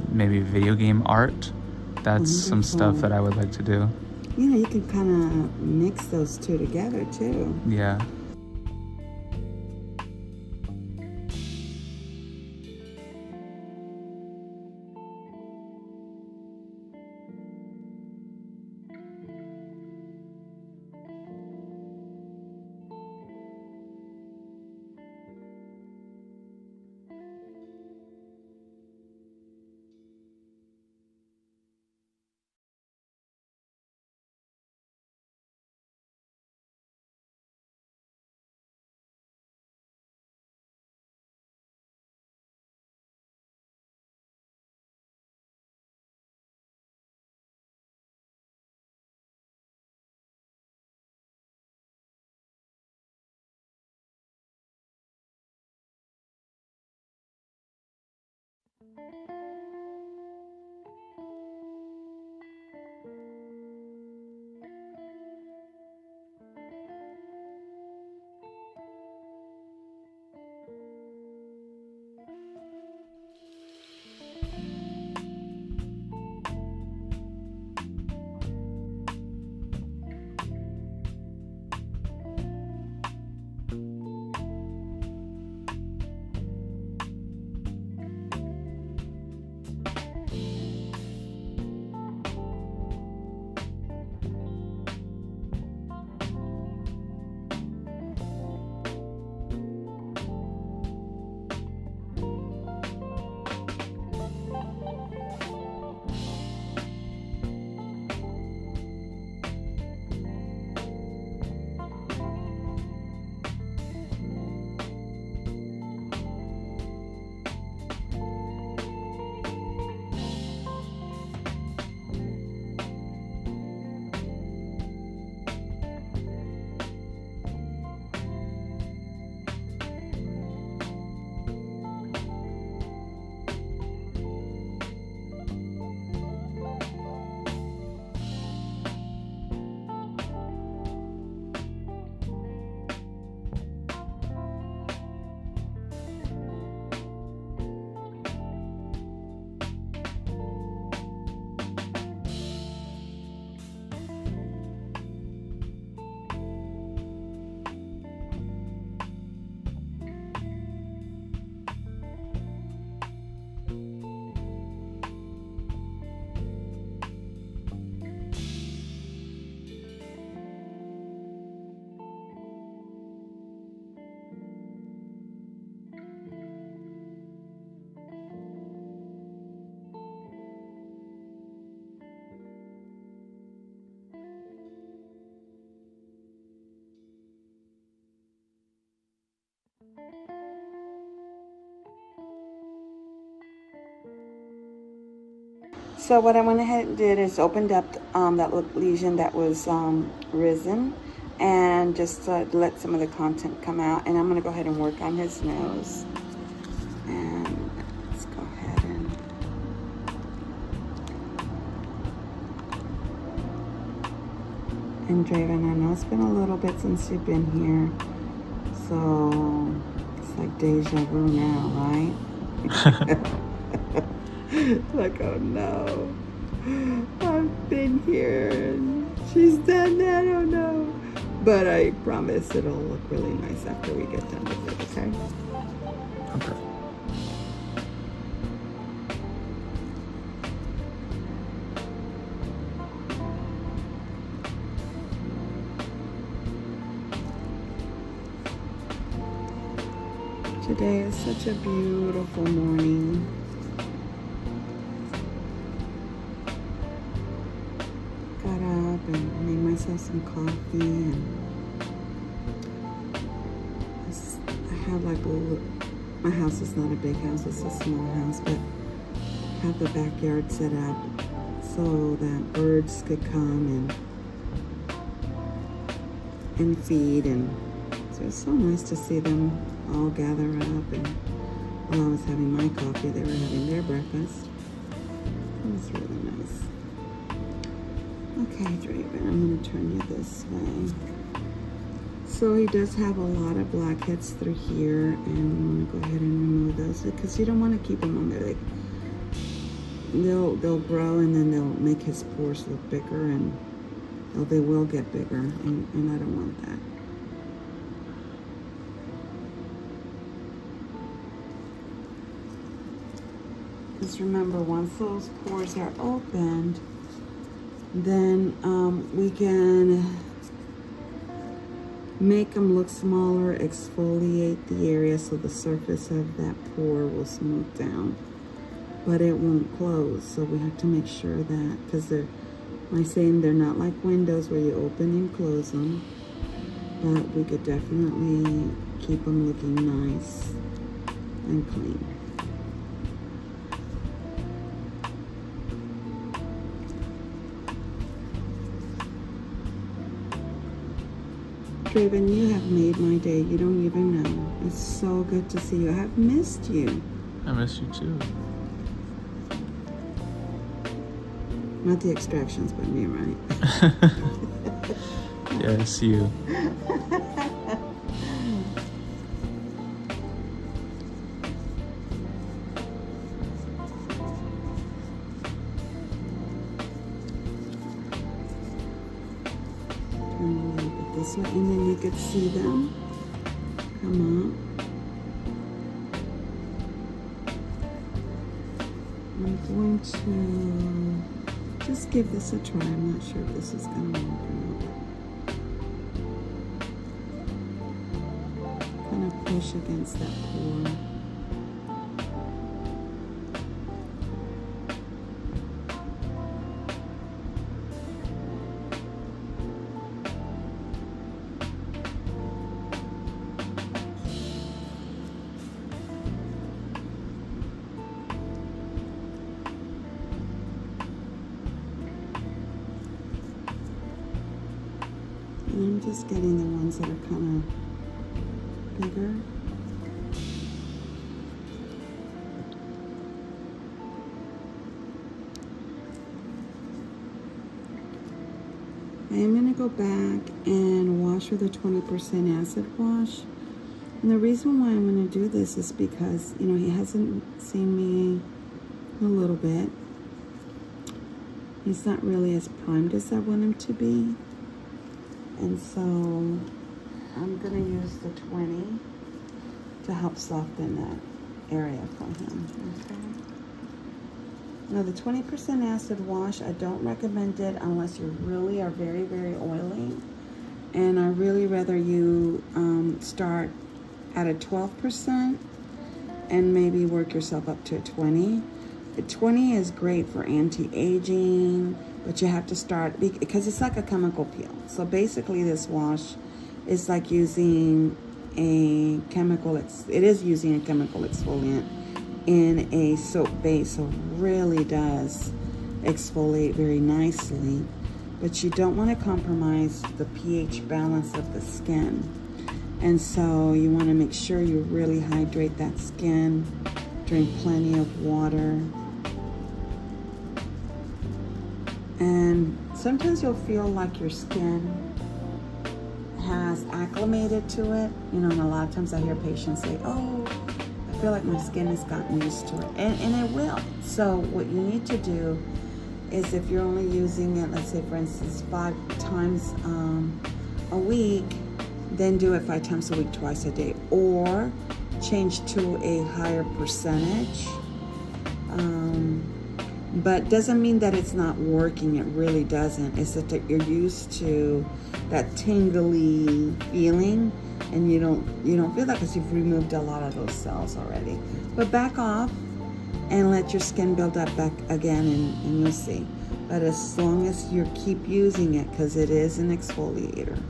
maybe video game art. That's some stuff that I would like to do. You know, you can kind of mix those two together too. Yeah. So what I went ahead and did is opened up that lesion that was risen, and just let some of the content come out. And I'm going to go ahead and work on his nose. And let's go ahead and Draven, I know it's been a little bit since you've been here, so it's like deja vu now, right? Like, oh no, I've been here and she's done that, oh no. But I promise it'll look really nice after we get done with it, okay? Okay. Today is such a beautiful morning. Got up and made myself some coffee, and I have like my house is not a big house, it's a small house, but I have the backyard set up so that birds could come and feed, and so it's so nice to see them all gather up. And while I was having my coffee, they were having their breakfast. It was really nice. Okay, Draven, I'm going to turn you this way. So he does have a lot of blackheads through here, and I'm going to go ahead and remove those because you don't want to keep them on there. they'll grow, and then they'll make his pores look bigger, and they will get bigger, and I don't want that. Just remember, once those pores are opened, then we can make them look smaller, exfoliate the area so the surface of that pore will smooth down, but it won't close. So we have to make sure that, because they're, like saying, they're not like windows where you open and close them, but we could definitely keep them looking nice and clean. Draven, you have made my day. You don't even know. It's so good to see you. I have missed you. I miss you too. Not the extractions, but me, right? Yes, you. This way, and then you could see them come up. I'm going to just give this a try. I'm not sure if this is going to work or not. Kind of push against that pore. And I'm just getting the ones that are kind of bigger. I am going to go back and wash with a 20% acid wash. And the reason why I'm going to do this is because, you know, he hasn't seen me in a little bit. He's not really as primed as I want him to be. And so I'm going to use the 20 to help soften that area for him. Okay. Now the 20% acid wash, I don't recommend it unless you really are very, very oily. And I really rather you start at a 12% and maybe work yourself up to a 20. The 20 is great for anti-aging, but you have to start, because it's like a chemical peel. So basically this wash is like using a chemical, it is using a chemical exfoliant in a soap base, so it really does exfoliate very nicely. But you don't want to compromise the pH balance of the skin. And so you want to make sure you really hydrate that skin, drink plenty of water. And sometimes you'll feel like your skin has acclimated to it. You know, and a lot of times I hear patients say, oh, I feel like my skin has gotten used to it. And it will. So what you need to do is, if you're only using it, let's say for instance 5 times a week, then do it 5 times a week, twice a day, or change to a higher percentage. But doesn't mean that it's not working. It really doesn't. It's that you're used to that tingly feeling, and you don't feel that because you've removed a lot of those cells already. But back off and let your skin build up back again, and you'll see. But as long as you keep using it, because it is an exfoliator.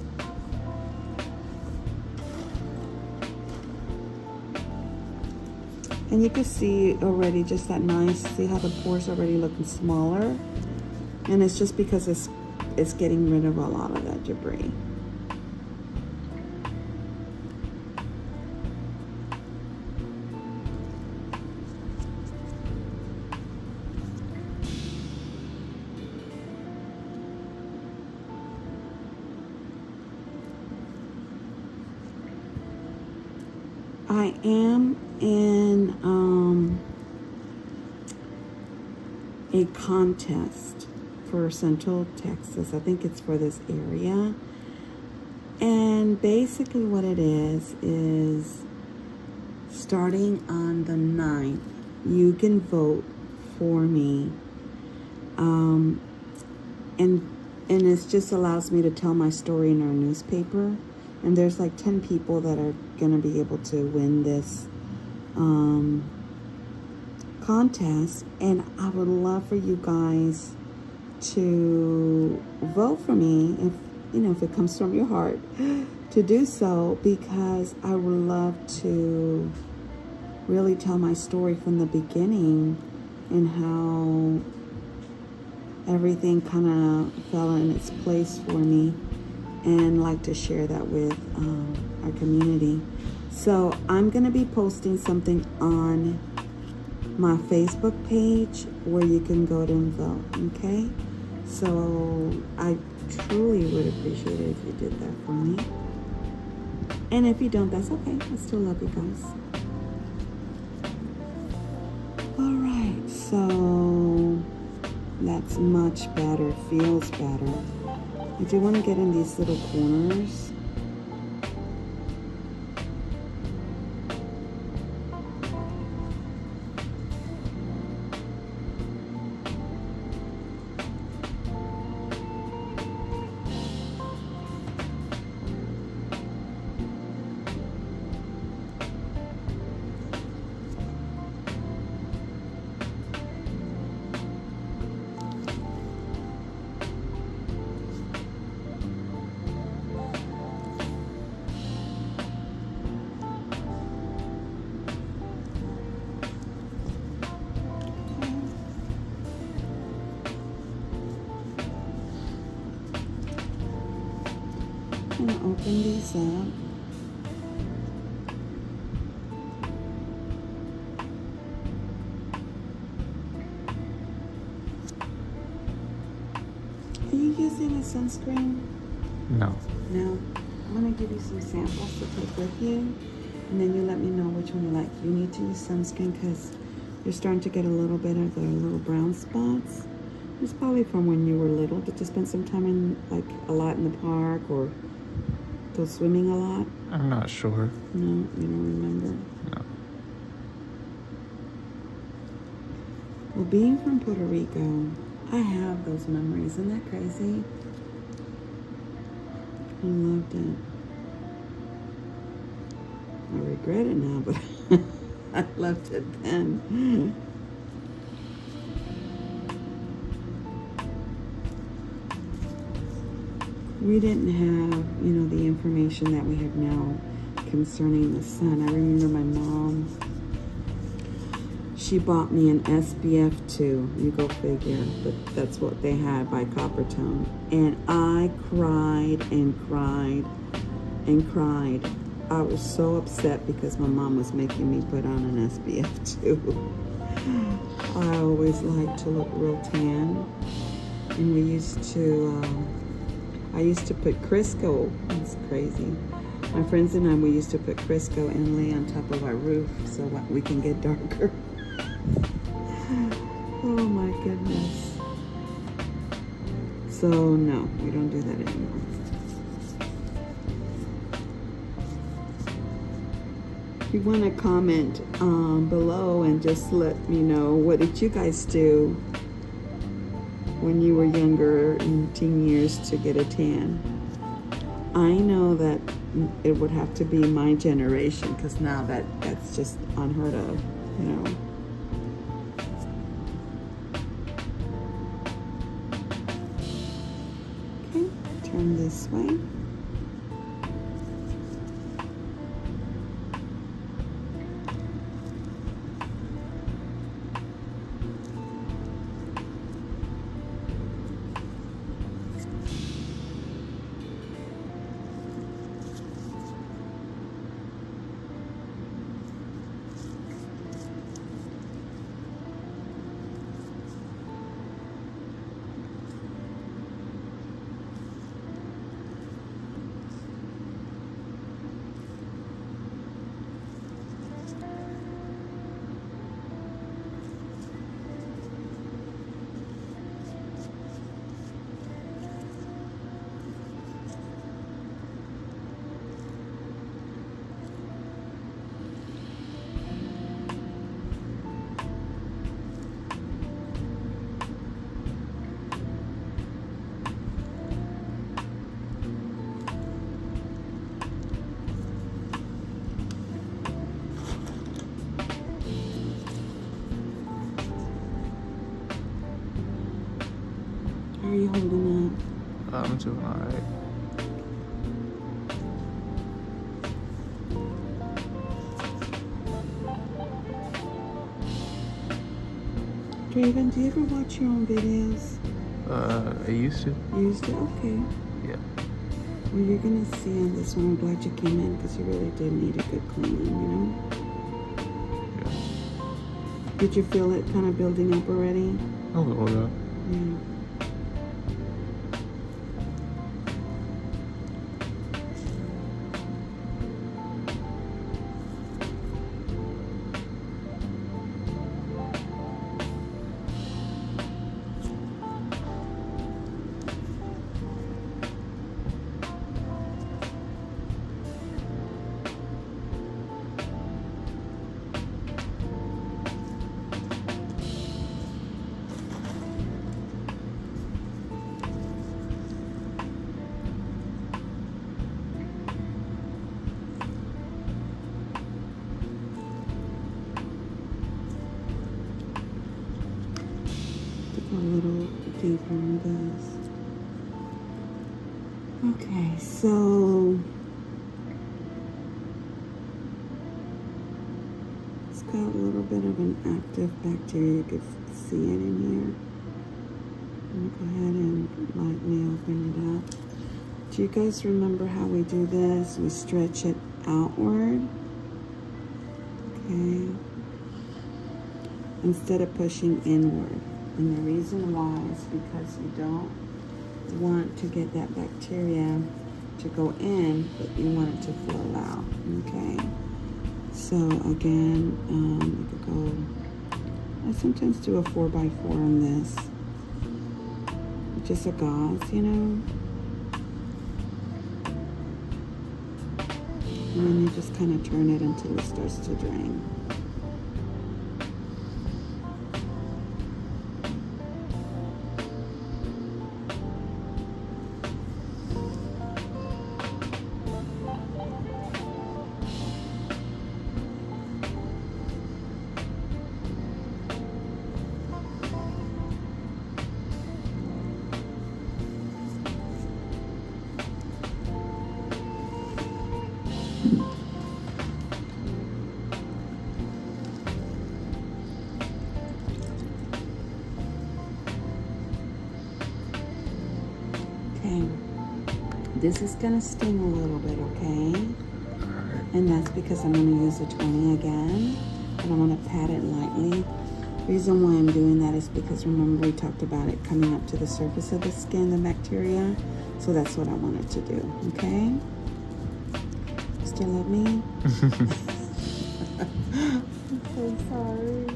And you can see already just that nice, see how the pores are already looking smaller? And it's just because it's getting rid of a lot of that debris. I am in a contest for Central Texas. I think it's for this area. And basically what it is starting on the 9th, you can vote for me. And it just allows me to tell my story in our newspaper. And there's like 10 people that are going to be able to win this contest. And I would love for you guys to vote for me, if you know, if it comes from your heart, to do so, because I would love to really tell my story from the beginning and how everything kind of fell in its place for me, and like to share that with our community. So I'm going to be posting something on my Facebook page where you can go to and vote, okay? So I truly would appreciate it if you did that for me. And if you don't, that's okay. I still love you guys. All right, so that's much better, feels better. I do want to get in these little corners. I'm going to open these up. Are you using a sunscreen? No. No. I'm going to give you some samples to take with you, and then you let me know which one you like. You need to use sunscreen because you're starting to get a little bit of the little brown spots. It's probably from when you were little. Did you spend some time in, like, a lot in the park or go swimming a lot? I'm not sure. No, you don't remember? No. Well, being from Puerto Rico, I have those memories. Isn't that crazy? I loved it. I regret it now, but I loved it then. We didn't have, you know, the information that we have now concerning the sun. I remember my mom, she bought me an SPF 2, you go figure, but that's what they had by Coppertone. And I cried and cried and cried. I was so upset because my mom was making me put on an SPF 2. I always liked to look real tan. And we used to, I used to put Crisco. It's crazy. My friends and I, we used to put Crisco and lay on top of our roof so we can get darker. Oh my goodness. So no, we don't do that anymore. If you want to comment below and just let me know, what did you guys do when you were younger in teen years to get a tan? I know that it would have to be my generation, because now that's just unheard of, you know. Okay, turn this way. are you holding up? I'm doing alright. Draven, do you ever watch your own videos? I used to. You used to? Okay. Yeah. Well, you're gonna see on this one. I'm glad you came in because you really did need a good cleaning, you know? Yeah. Did you feel it kind of building up already? A little, yeah. Yeah. A little deeper in this. Okay, so it's got a little bit of an active bacteria. You could see it in here. I'm gonna go ahead and lightly open it up. Do you guys remember how we do this? We stretch it outward. Okay. Instead of pushing inward. And the reason why is because you don't want to get that bacteria to go in, but you want it to flow out, okay? So again, you could go, I sometimes do a 4x4 on this. Just a gauze, you know? And then you just kind of turn it until it starts to drain. Okay, this is gonna sting a little bit, okay? Alright. And that's because I'm gonna use the 20 again, and I'm gonna pat it lightly. Reason why I'm doing that is because remember we talked about it coming up to the surface of the skin, the bacteria. So that's what I wanted to do, okay? Still love me? I'm so sorry.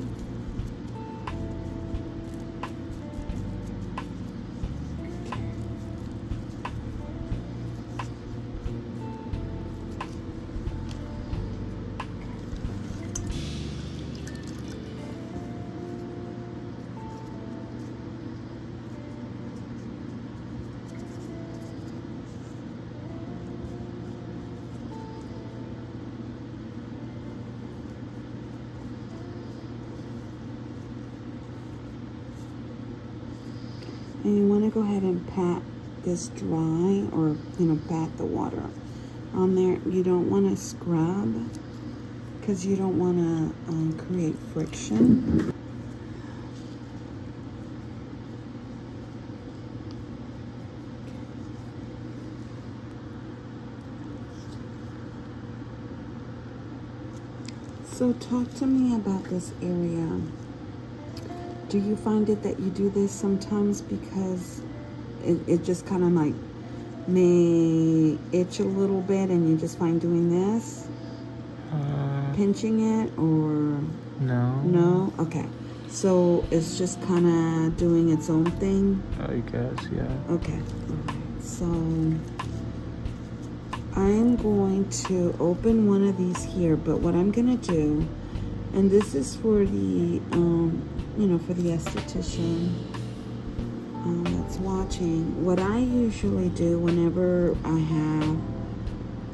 And you want to go ahead and pat this dry, or pat the water on there. You don't want to scrub because you don't want to create friction. So talk to me about this area. Do you find it that you do this sometimes because it just kind of like may itch a little bit and you just find doing this? Pinching it, or? No. No? Okay. So it's just kind of doing its own thing? I guess, yeah. Okay. Alright. So I'm going to open one of these here, but what I'm going to do, and this is for the, for the esthetician that's watching. What I usually do whenever I have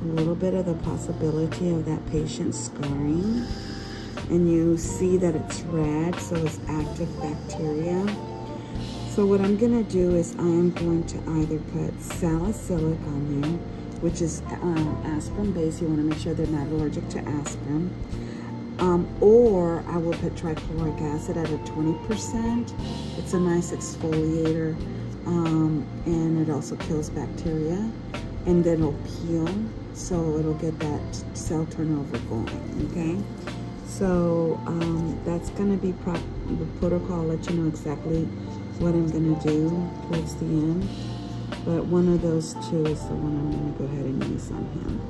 a little bit of the possibility of that patient scarring, and you see that it's red, so it's active bacteria. So what I'm going to do is I am going to either put salicylic on there, which is aspirin based. You want to make sure they're not allergic to aspirin. Or I will put trichloric acid at a 20%. It's a nice exfoliator, and it also kills bacteria, and then it'll peel, so it'll get that cell turnover going, okay? So that's gonna be the protocol. I'll let you know exactly what I'm gonna do towards the end, but one of those two is the one I'm gonna go ahead and use on him.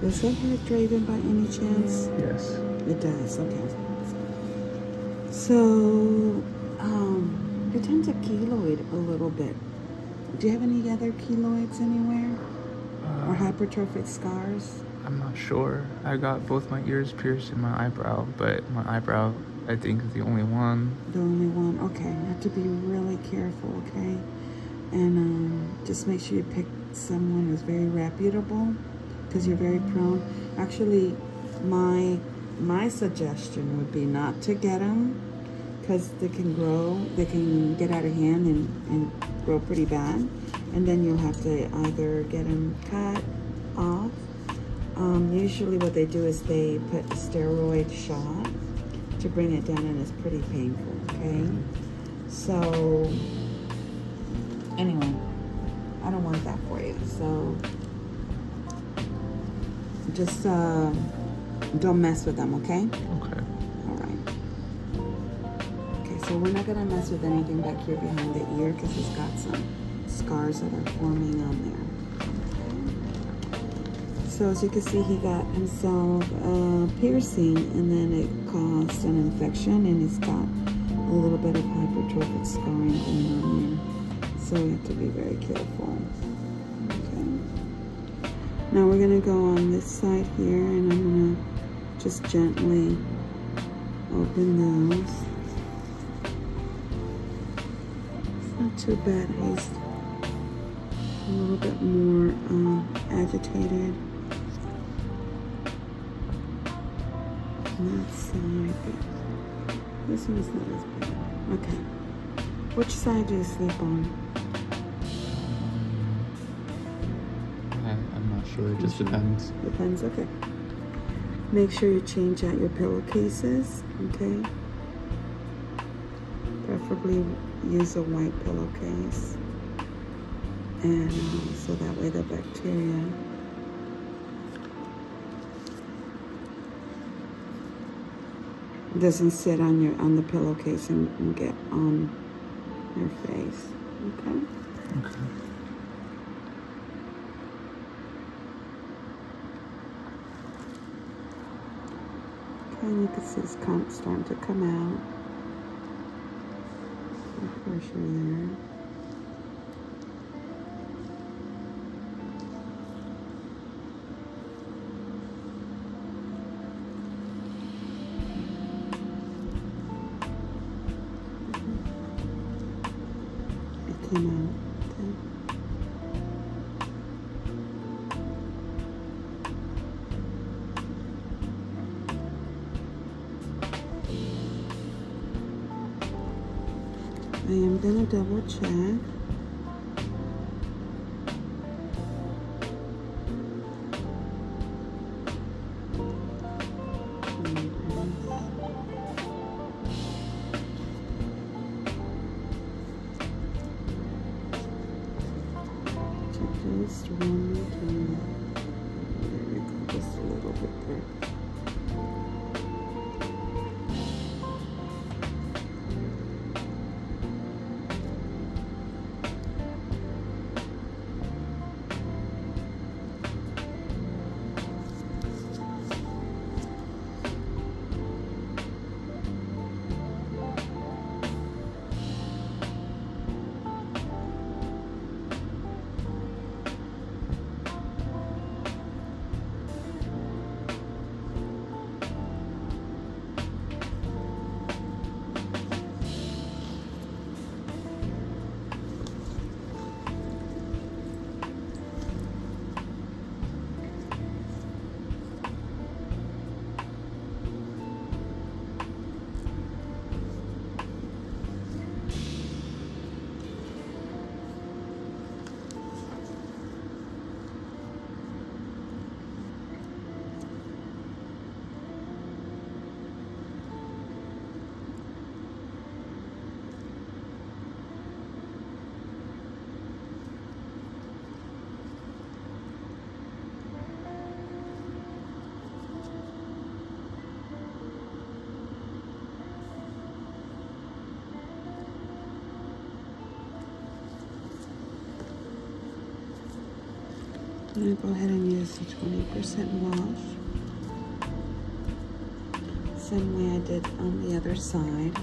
Does that hurt Draven by any chance? Yes. It does, okay. So, you tend to keloid a little bit. Do you have any other keloids anywhere? Or hypertrophic scars? I'm not sure. I got both my ears pierced and my eyebrow, but my eyebrow, I think, is the only one. The only one? Okay, you have to be really careful, okay? And just make sure you pick someone who's very reputable, because you're very prone. Actually, my suggestion would be not to get them, because they can get out of hand and grow pretty bad, and then you'll have to either get them cut off. Usually what they do is they put a steroid shot to bring it down, and it's pretty painful, okay? So anyway, I don't want that for you, so just don't mess with them, okay? Okay. All right. Okay, so we're not gonna mess with anything back here behind the ear, because he's got some scars that are forming on there. So as you can see, he got himself piercing, and then it caused an infection, and he's got a little bit of hypertrophic scarring going on there. So we have to be very careful. Okay. Now we're gonna go on this side here, and I'm gonna just gently open those. It's not too bad. He's a little bit more agitated on that side, but this one's not as bad. Okay. Which side do you sleep on? I'm not sure. It just depends. Depends, okay. Make sure you change out your pillowcases, okay? Preferably use a white pillowcase. And so that way the bacteria doesn't sit on the pillowcase and get on your face, okay? Okay. And you can see it's starting to come out. Some pressure there. It came out. Okay. I am going to double check. Just one more time. There we go, just a little bit there. I'm going to go ahead and use the 20% wash. Same way I did on the other side.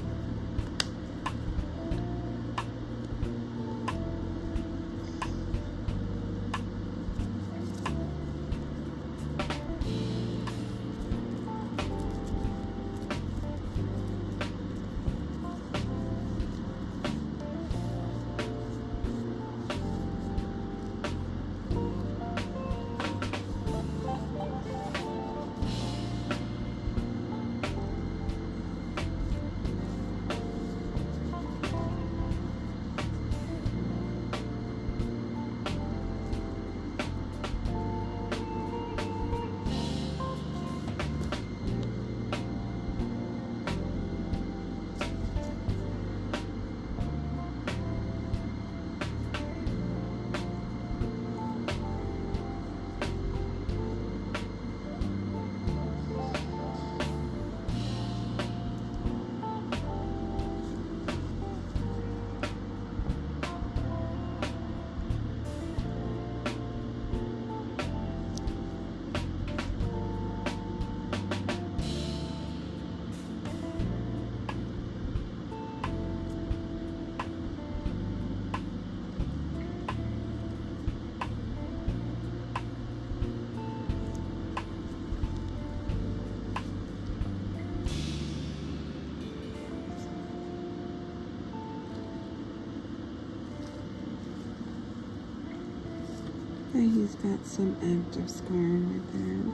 And he's got some active scarring right there.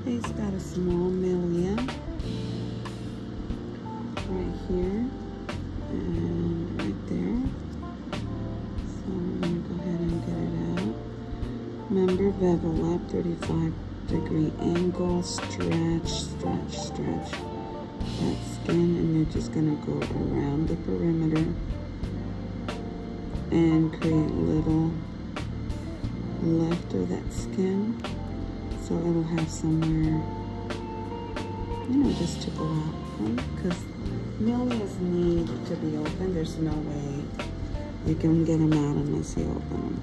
He's got a small milia right here and right there. So I'm going to go ahead and get it out. Remember, bevel up, 35-degree angle, stretch, stretch, stretch that skin, and you're just going to go around the perimeter and create little left of that skin. So it'll have somewhere, just to go out from, because milias need to be open. There's no way you can get them out unless you open them.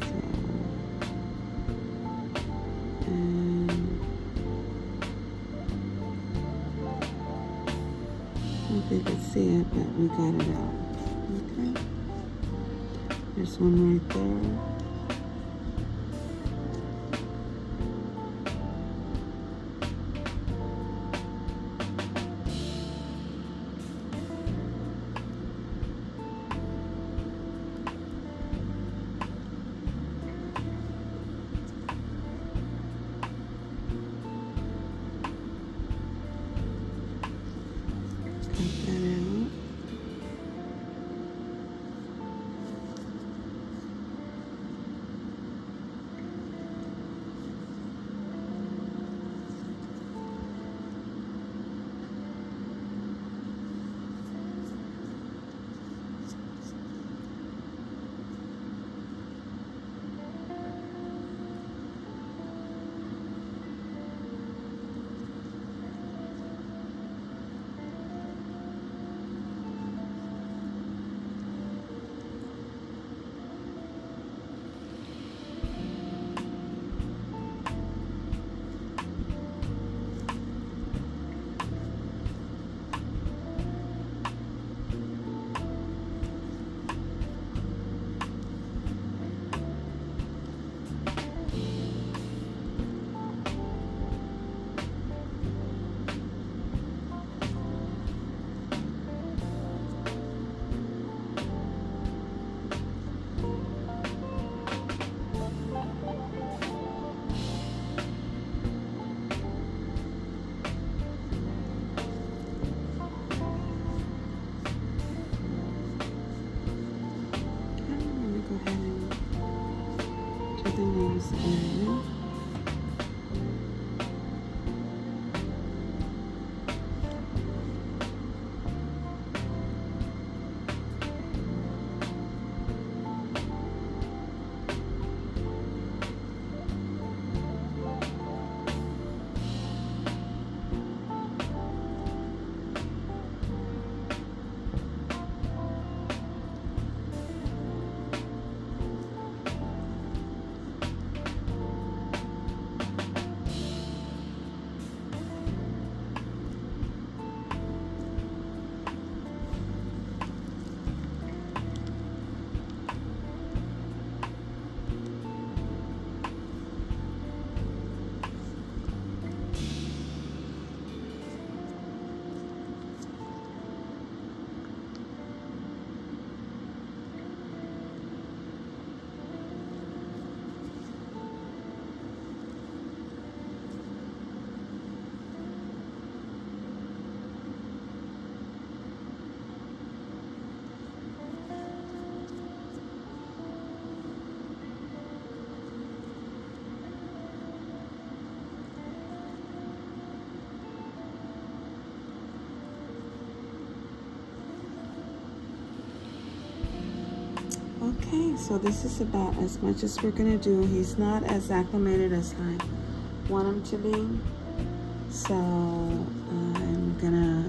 So, and I don't know if you can see it, but we got it out. Okay. There's one right there. in. Okay, so this is about as much as we're gonna do. He's not as acclimated as I want him to be. So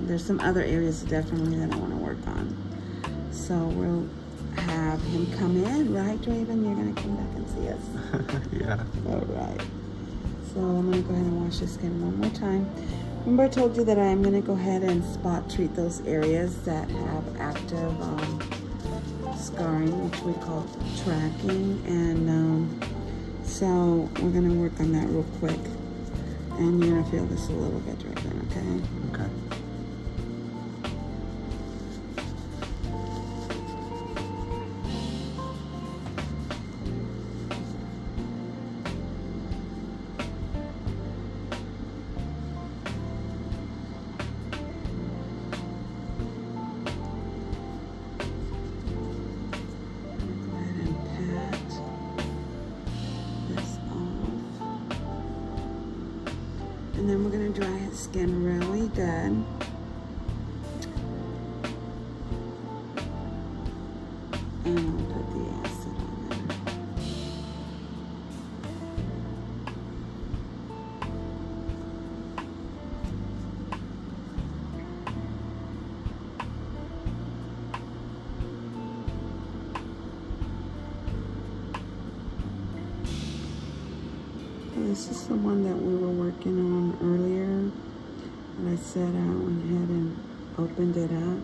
there's some other areas definitely that I wanna work on. So we'll have him come in, right, Draven? You're gonna come back and see us. Yeah. All right. So I'm gonna go ahead and wash his skin one more time. Remember I told you that I'm gonna go ahead and spot treat those areas that have active scarring, which we call tracking, and so we're gonna work on that real quick, and you're gonna feel this a little bit right then, okay? Okay. And then we're going to dry his skin really good. And we'll put the acid on there. This is the one that we were working on earlier. And I said I went ahead and opened it up.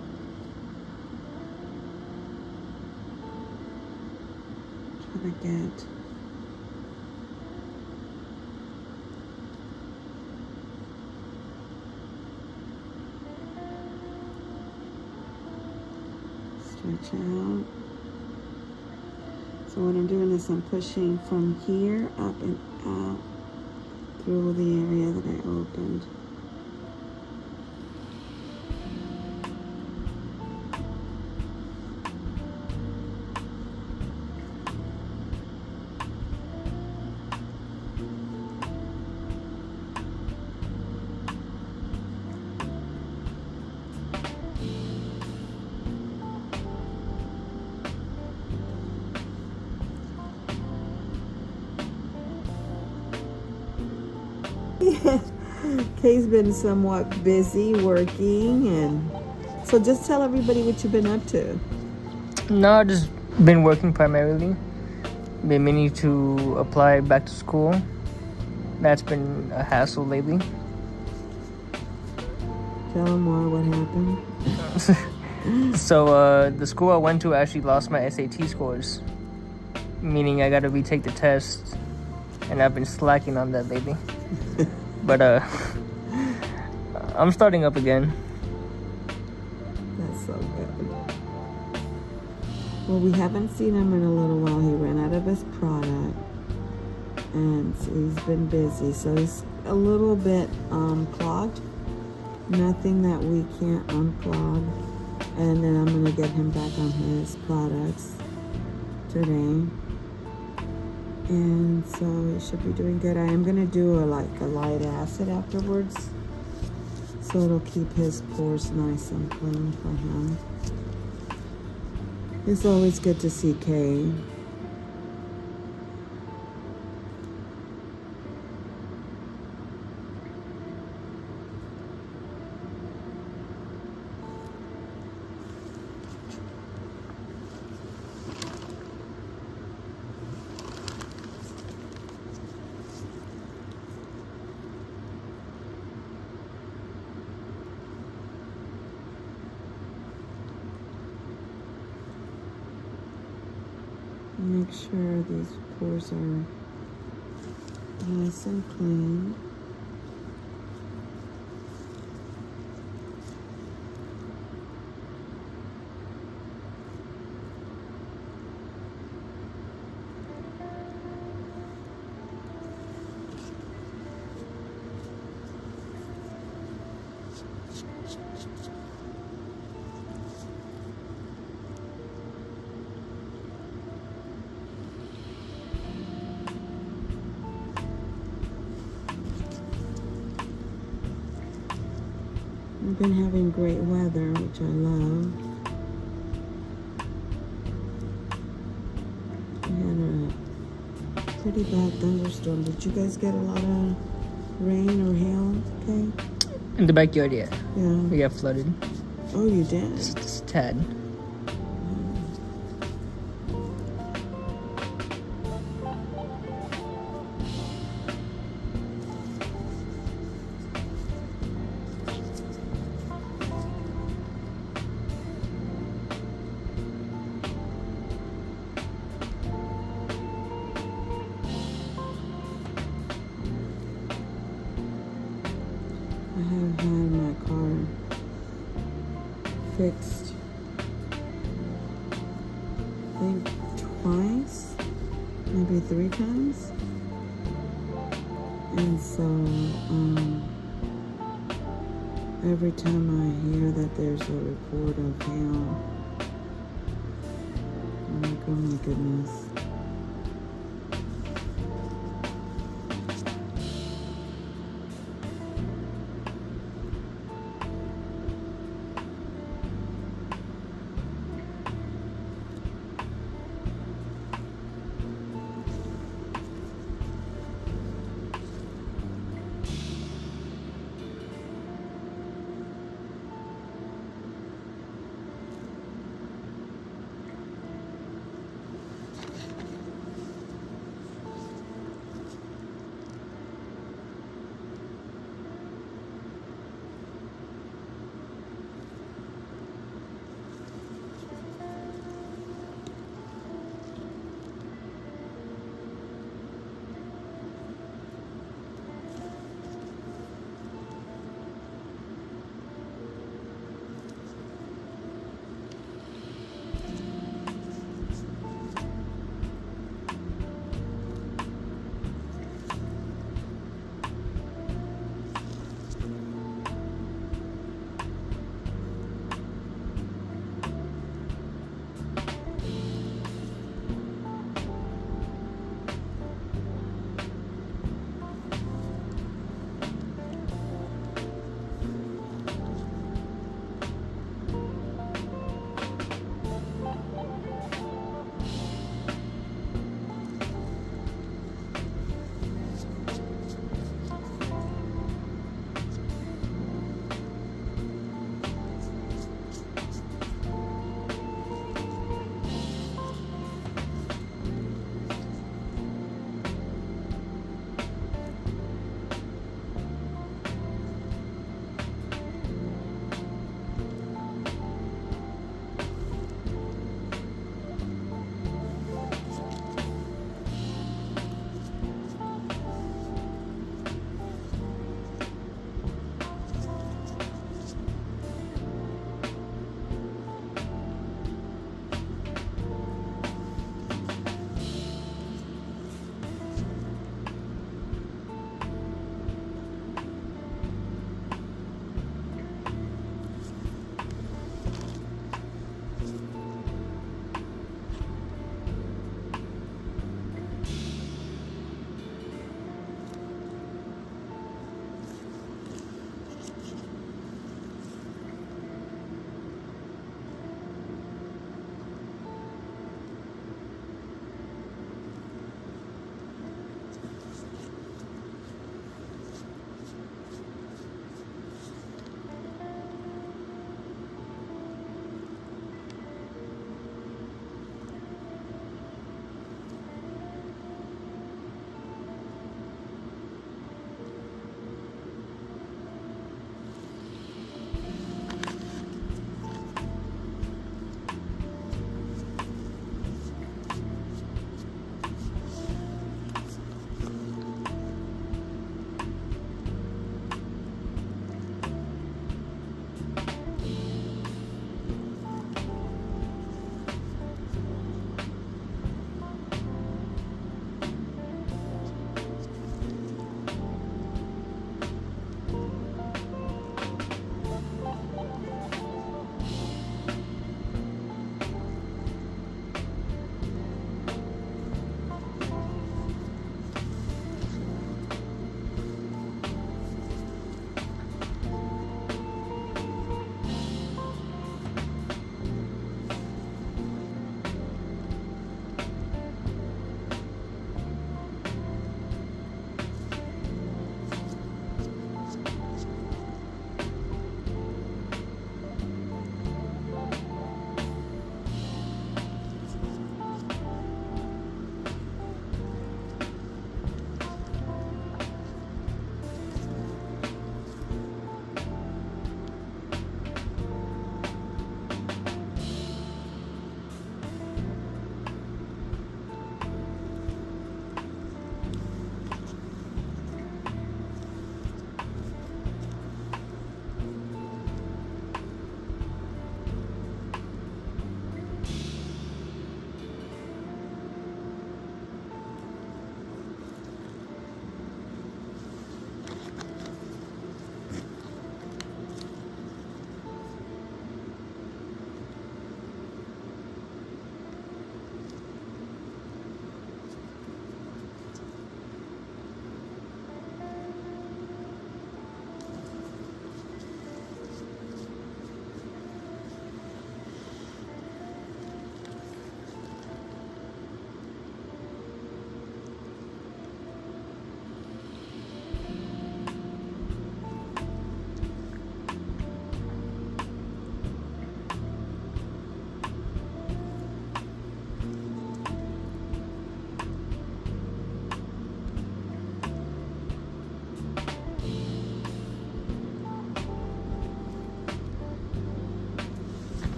Try to get stretch out. So what I'm doing is I'm pushing from here up and out through the area that I opened. Kay's been somewhat busy working, and so just tell everybody what you've been up to. No, just been working primarily. Been meaning to apply back to school. That's been a hassle lately. Tell them more what happened. So the school I went to actually lost my SAT scores, meaning I got to retake the test, and I've been slacking on that lately. But I'm starting up again. That's so good. Well, we haven't seen him in a little while. He ran out of his product, and so he's been busy. So he's a little bit clogged. Nothing that we can't unclog. And then I'm gonna get him back on his products today. And so it should be doing good. I am gonna do a light acid afterwards, so it'll keep his pores nice and clean for him. It's always good to see Kay. Make sure these pores are nice and clean. We've been having great weather, which I love. We had a pretty bad thunderstorm. Did you guys get a lot of rain or hail? Okay. In the backyard, yeah. Yeah. We got flooded. Oh, you did? Just a tad. I have had my car fixed, I think twice, maybe 3 times. And so every time I hear that there's a report of hail, I'm like, oh my goodness.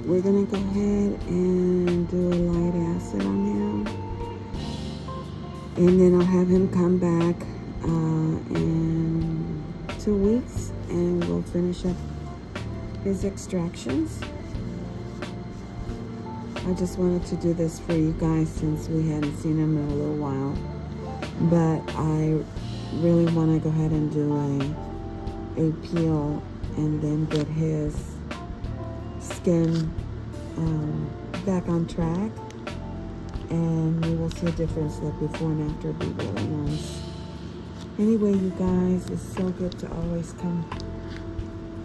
we're gonna go ahead and do a light acid on him, and then I'll have him come back in 2 weeks, and we'll finish up his extractions. I just wanted to do this for you guys since we hadn't seen him in a little while, but I really want to go ahead and do a peel and then get his skin back on track, and we will see a difference like before and after. It'll be really nice. Anyway, you guys, it's so good to always come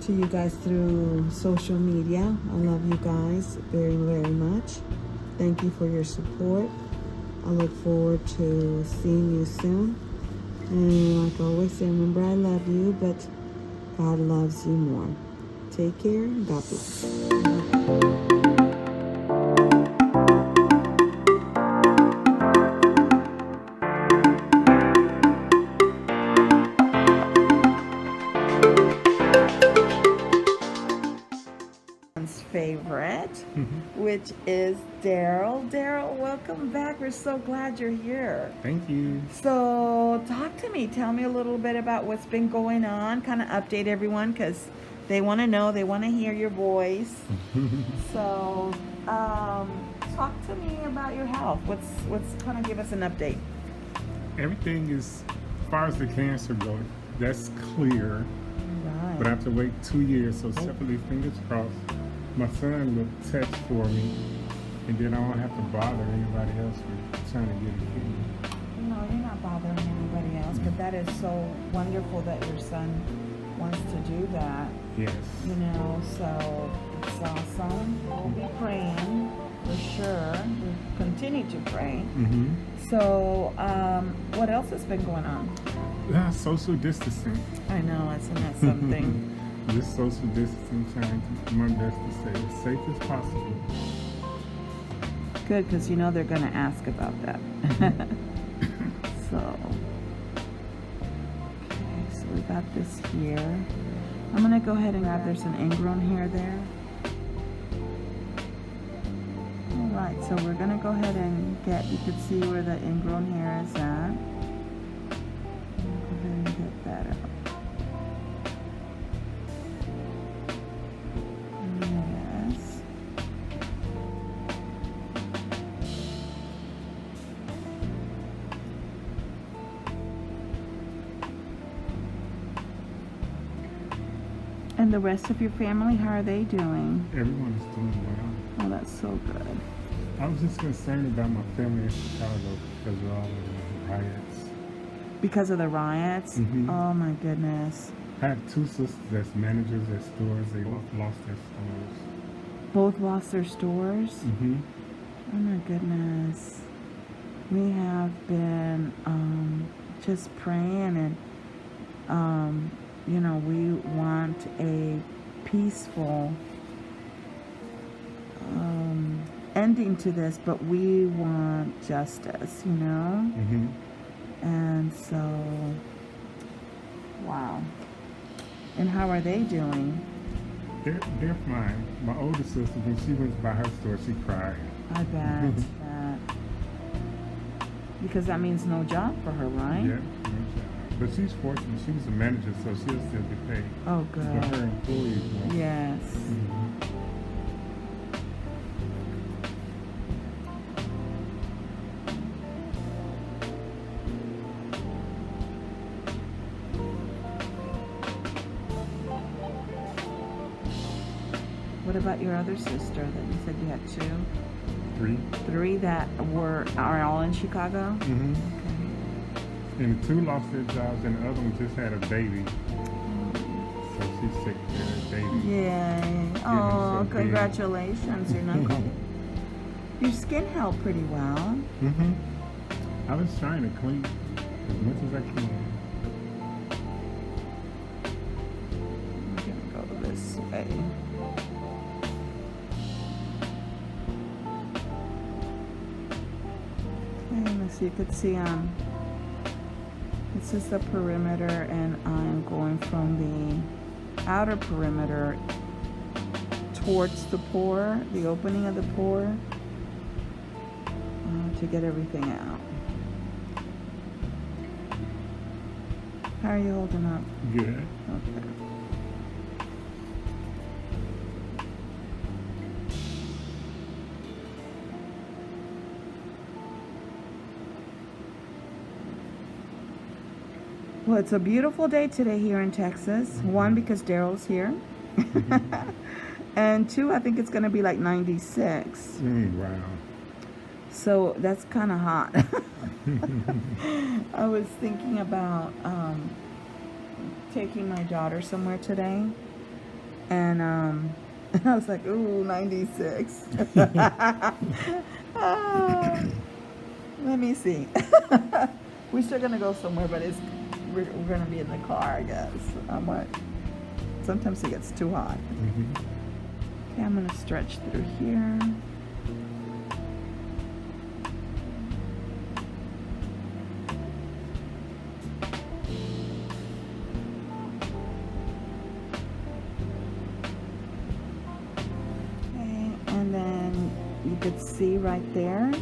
to you guys through social media. I love you guys very, very much. Thank you for your support. I look forward to seeing you soon. And like I always say, remember, I love you, but God loves you more. Take care. God bless. Favorite, which is Daryl. Daryl, welcome back. We're so glad you're here. Thank you. So talk to me. Tell me a little bit about what's been going on. Kind of update everyone because they want to know. They want to hear your voice. So talk to me about your health. What's kind of give us an update. Everything is, as far as the cancer goes, that's clear. Right. But I have to wait 2 years, so separately, fingers crossed. My son will text for me, and then I don't have to bother anybody else with trying to get a kidney. No, you're not bothering anybody else, but that is so wonderful that your son wants to do that. Yes. You know, so it's awesome. We'll be praying for sure. We'll continue to pray. So, what else has been going on? Social distancing. I know, isn't that something? This social distancing, trying to do my best to stay as safe as possible. Good, because you know they're going to ask about that. So, okay, so we got this here. I'm going to go ahead and grab, there's an ingrown hair there. Alright, so we're going to go ahead and get, you can see where the ingrown hair is at. Go ahead and get that out. Yes. And the rest of your family, how are they doing? Everyone is doing well. Oh, that's so good. I was just concerned about my family in Chicago because of all the riots. Because of the riots? Oh my goodness. I have 2 sisters that's managers at stores. They lost their stores. Both lost their stores? Oh my goodness. We have been just praying, and you know, we want a peaceful ending to this, but we want justice, you know? And so, wow. And how are they doing? They're fine. My older sister, when she went to buy her store, she cried. I bet. Because that means no job for her, right? Yeah, no job. But she's fortunate. She was a manager, so she'll still get paid. Oh, good. But her employees won't. Yes. What about your other sister that you said you had 2? 3. 3 that are all in Chicago? Okay. And the 2 lost their jobs, and the other one just had a baby. So she's taking care of that baby. Yay. Oh, congratulations. You're not going. Your skin held pretty well. I was trying to clean as much as I can. I'm going to go this way. So you could see this is the perimeter, and I'm going from the outer perimeter towards the pore, the opening of the pore, to get everything out. How are you holding up? Good. Okay. Well, it's a beautiful day today here in Texas. One, because Daryl's here. And two, I think it's going to be like 96. Wow. So that's kind of hot. I was thinking about taking my daughter somewhere today. And I was like, ooh, 96. Let me see. We're still going to go somewhere, but we're going to be in the car, I guess. Sometimes it gets too hot. Okay, I'm going to stretch through here. Okay, and then you could see right there,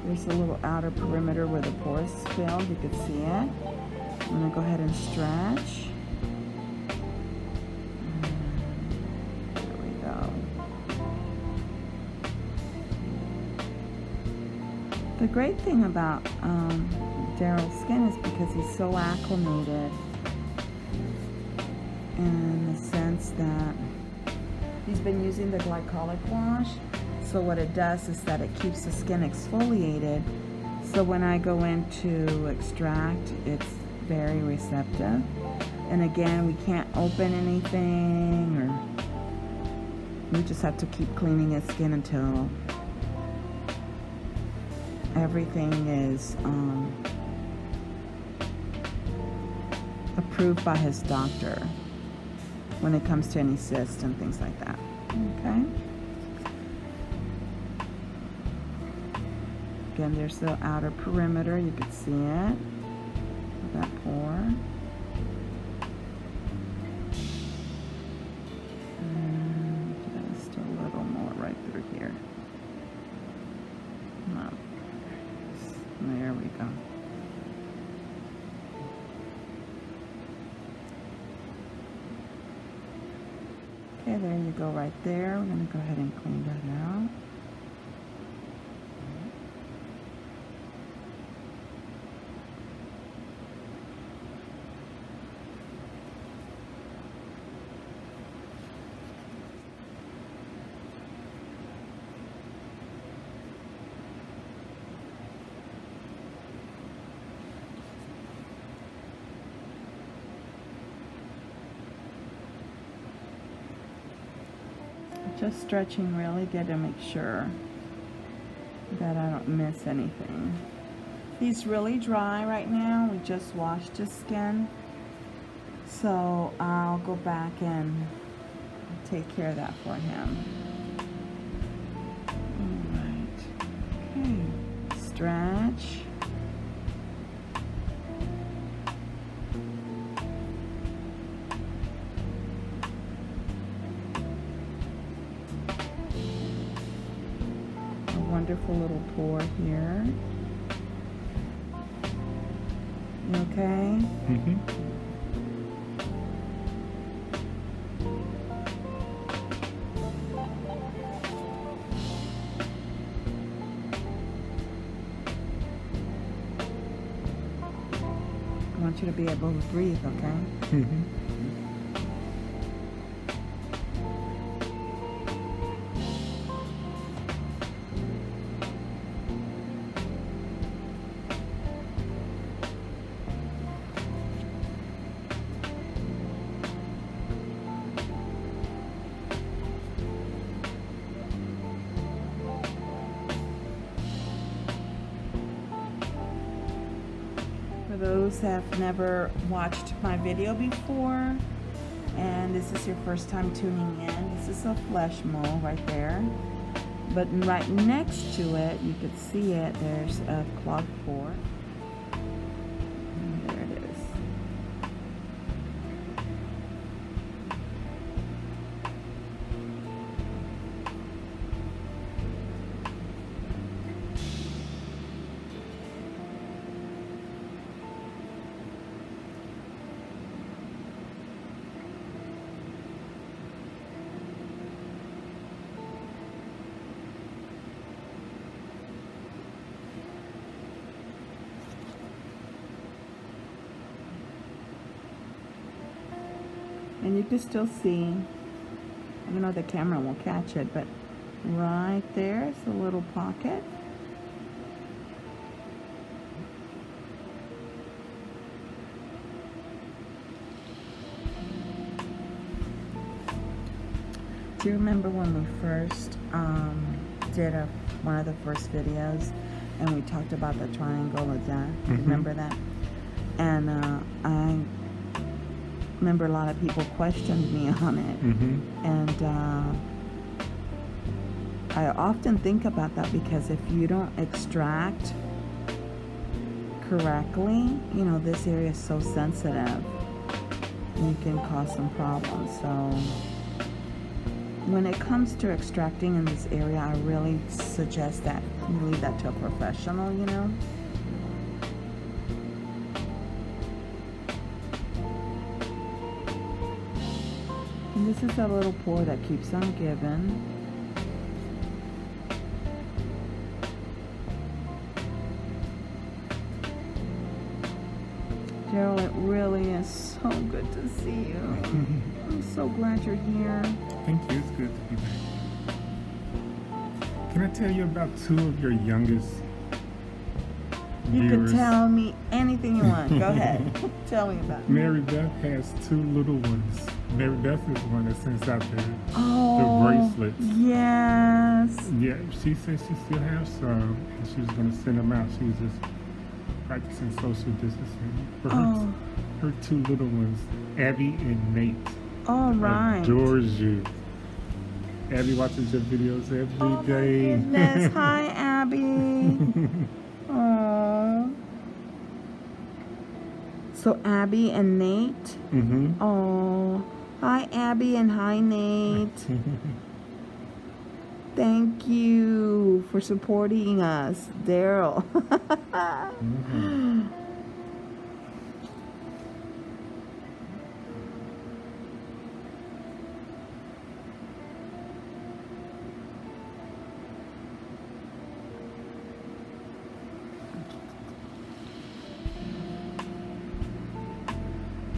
there's a little outer perimeter where the pores filled. You could see it. I'm going to go ahead and stretch. There we go. The great thing about Daryl's skin is because he's so acclimated in the sense that he's been using the glycolic wash. So what it does is that it keeps the skin exfoliated. So when I go in to extract, it's very receptive. And again, we can't open anything, or we just have to keep cleaning his skin until everything is approved by his doctor when it comes to any cysts and things like that. Okay? Again, there's the outer perimeter. You can see it. That pore. And just a little more right through here. No. There we go. Okay, there you go right there. We're going to go ahead and clean that out. Just stretching really good to make sure that I don't miss anything. He's really dry right now. We just washed his skin. So I'll go back and take care of that for him. All right. Okay. Stretch. Wonderful little pore here. You okay? I want you to be able to breathe, okay? For those that have never watched my video before, and this is your first time tuning in, this is a flesh mole right there. But right next to it, you could see it, there's a clogged pore. And there it is. And you can still see, I don't know if the camera will catch it, but right there's a little pocket. Do you remember when we first did one of the first videos and we talked about the triangle of death? Remember that? And I remember a lot of people questioned me on it. And I often think about that, because if you don't extract correctly, you know, this area is so sensitive and you can cause some problems. So when it comes to extracting in this area, I really suggest that you leave that to a professional, you know. And this is a little pore that keeps on giving. Gerald, it really is so good to see you. I'm so glad you're here. Thank you. It's good to be back. Can I tell you about two of your youngest You viewers? can tell me anything you want. Go ahead. Tell me about it. Mary Beth has two little ones. Mary Beth is the one that sends out the bracelets. Yes. Yeah, she said she still has some, and she was going to send them out. She was just practicing social distancing. For her two little ones, Abby and Nate. All right. Adores you. Abby watches your videos every day. Goodness. Hi, Abby. Oh. So Abby and Nate. Oh. Hi, Abby, and hi, Nate. Thank you for supporting us, Daryl.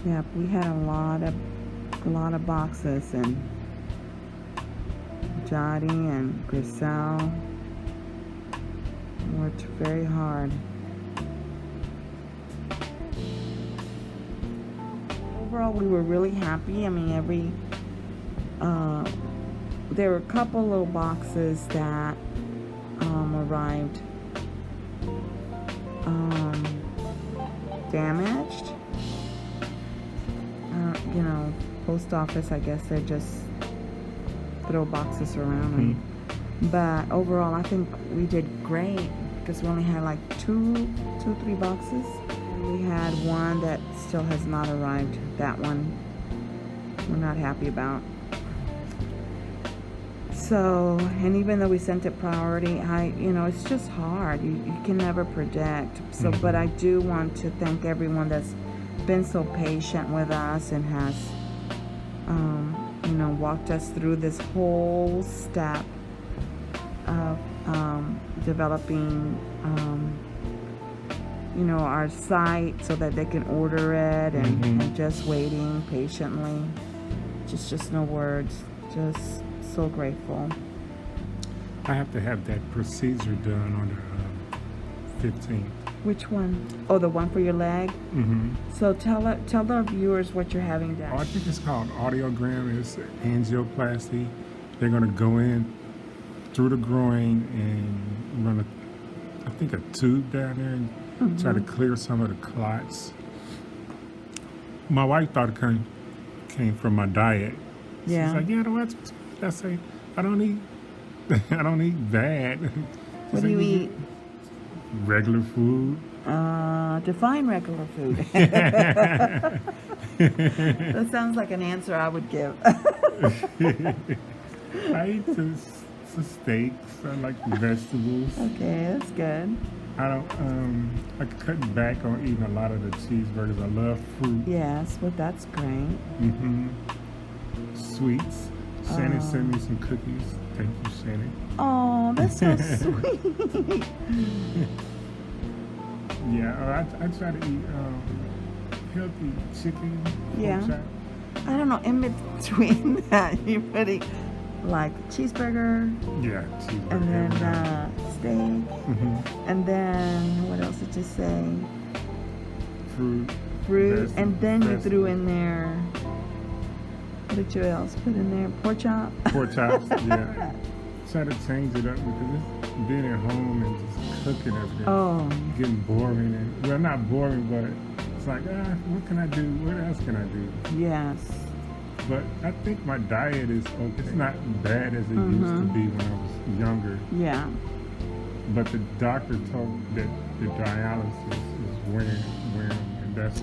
Yep, we had a lot of boxes, and Jody and Griselle worked very hard. Overall, we were really happy. I mean, there were a couple little boxes that arrived damaged. You know, post office, I guess they just throw boxes around. But overall, I think we did great, because we only had like two, 3 boxes. And we had one that still has not arrived. That one we're not happy about. So, and even though we sent it priority, you know, it's just hard. You can never predict. So, but I do want to thank everyone that's been so patient with us and has, you know, walked us through this whole step of developing, you know, our site so that they can order it, and just waiting patiently. Just no words. Just so grateful. I have to have that procedure done on the 15th. Which one? Oh, the one for your leg? So tell the viewers what you're having done. I think it's called audiogram. It's angioplasty. They're going to go in through the groin and run I think a tube down there and try to clear some of the clots. My wife thought it came from my diet. Yeah. She's like, yeah, I say, I don't eat bad. What do you eat? Regular food. Define regular food. That sounds like an answer I would give. I eat some steaks. I like vegetables. Okay, that's good. I don't. I cut back on eating a lot of the cheeseburgers. I love fruit. Yes, well, that's great. Sweets. Shannon sent me some cookies. Thank you, Shannon. Oh, that's so sweet. Yeah, I try to eat healthy chicken. Yeah. I don't know, in between that, you putting like cheeseburger, Yeah, cheeseburger. and then steak, and then what else did you say? Fruit. Fruit, and then you threw vegetables. in there. What did you else put in there? Pork chop. Pork chops, yeah. Try to change it up because it's being at home and just cooking everything. Oh, Getting boring and well, not boring, but it's like what can I do? What else can I do? yes. But I think my diet is okay. It's not bad as it used to be when I was younger. Yeah. But the doctor told that the dialysis is wearing, and that's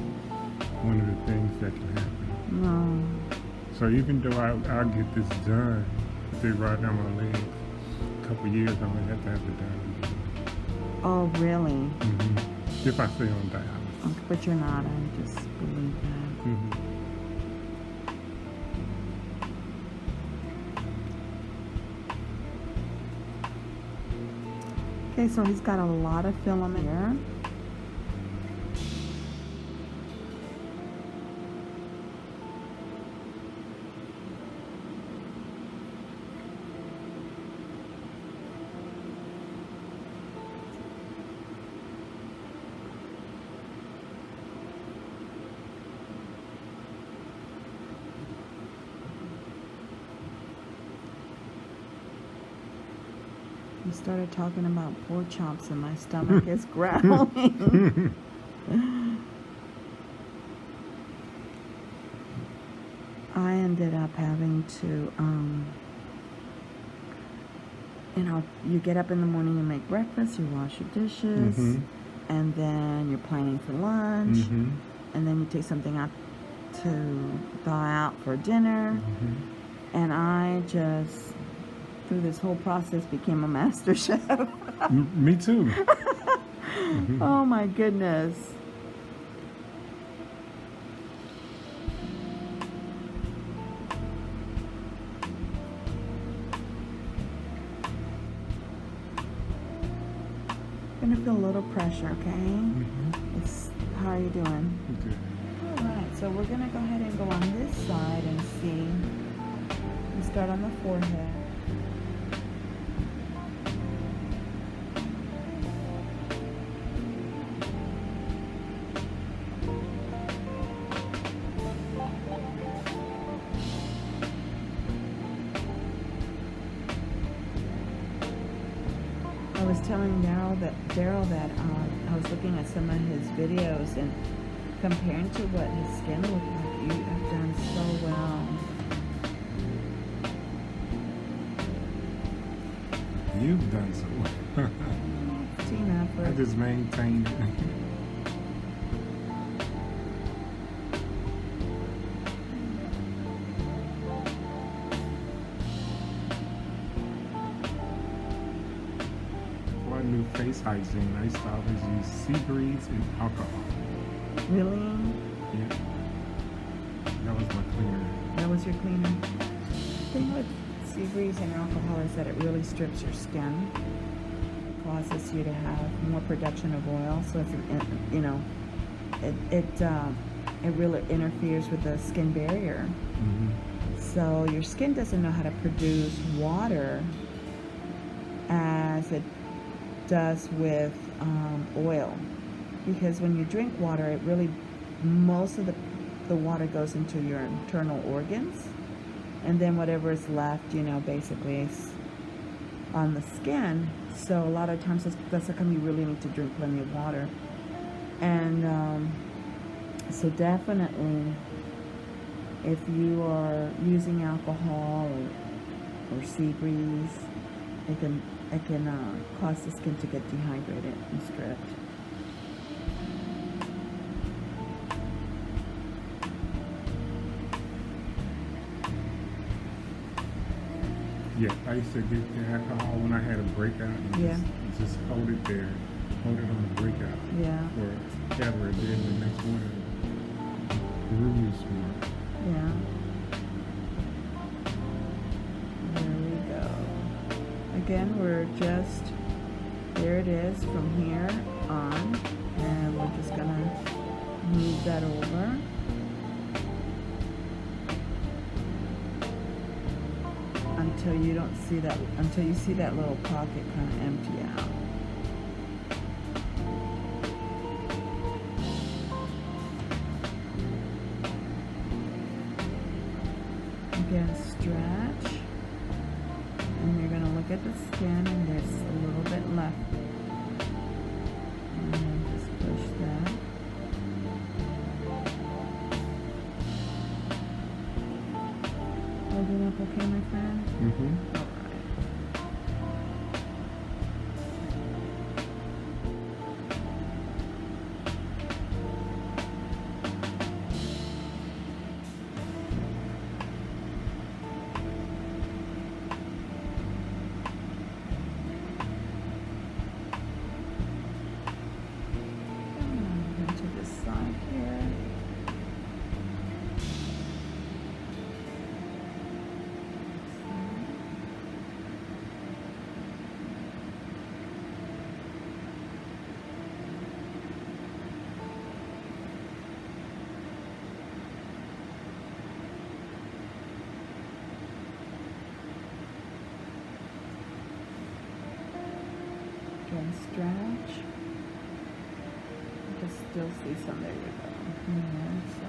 one of the things that can happen. No. So even though I'll get this done, if they ride down my legs, a couple years I'm gonna have to have it done. Oh, really? If I stay on dialysis. Okay, but you're not. I just believe that. Okay, so he's got a lot of filament here. We started talking about pork chops and my stomach is growling. I ended up having to, you get up in the morning, you make breakfast, you wash your dishes, and then you're planning for lunch, and then you take something out to thaw out for dinner, and I just, through this whole process, became a master chef. Me too. Oh my goodness. Gonna feel a little pressure, okay? How are you doing? Good. All right, so we're gonna go ahead and go on this side and see. We start on the forehead. I was telling Daryl that I was looking at some of his videos and comparing to what his skin looked like, you have done so well. You've done so well. Team I effort. just maintained it. For new face hygiene, I used to always use sea breeze and alcohol. Really? Yeah. That was my cleaner. That was your cleaner? The thing with sea breeze and alcohol is that it really strips your skin. It causes you to have more production of oil, so it's, it really interferes with the skin barrier. So your skin doesn't know how to produce water as it does with oil, because when you drink water, it really, most of the water goes into your internal organs, and then whatever is left, basically is on the skin. So a lot of times that's how come you really need to drink plenty of water. And so definitely, if you are using alcohol or sea breeze, it can cause the skin to get dehydrated and stripped. Yeah, I used to get the alcohol when I had a breakout and just hold it there. Hold it on the breakout. Yeah. Or gather it in the next morning. Bruise more. Yeah. There we go. Again, we're just, there it is from here on, and we're just gonna move that over. until you don't see that, until you see that little pocket kind of empty out. Again, stretch, and you're going to look at the skin, and there's a little bit left. And then just push that. Holding up okay, my friend? Mm-hmm. All right. To this side here. Again, stretch. I can still see some. There you go. So.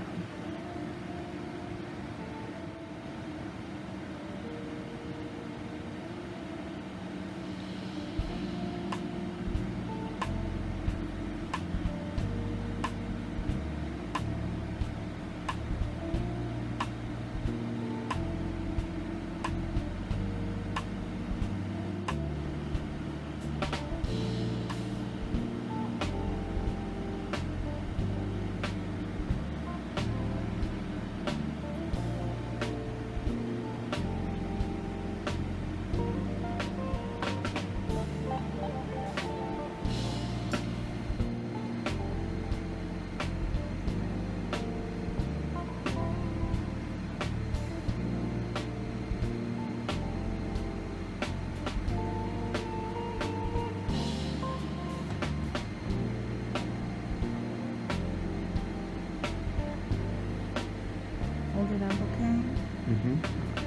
Hold it up, okay? Mm-hmm.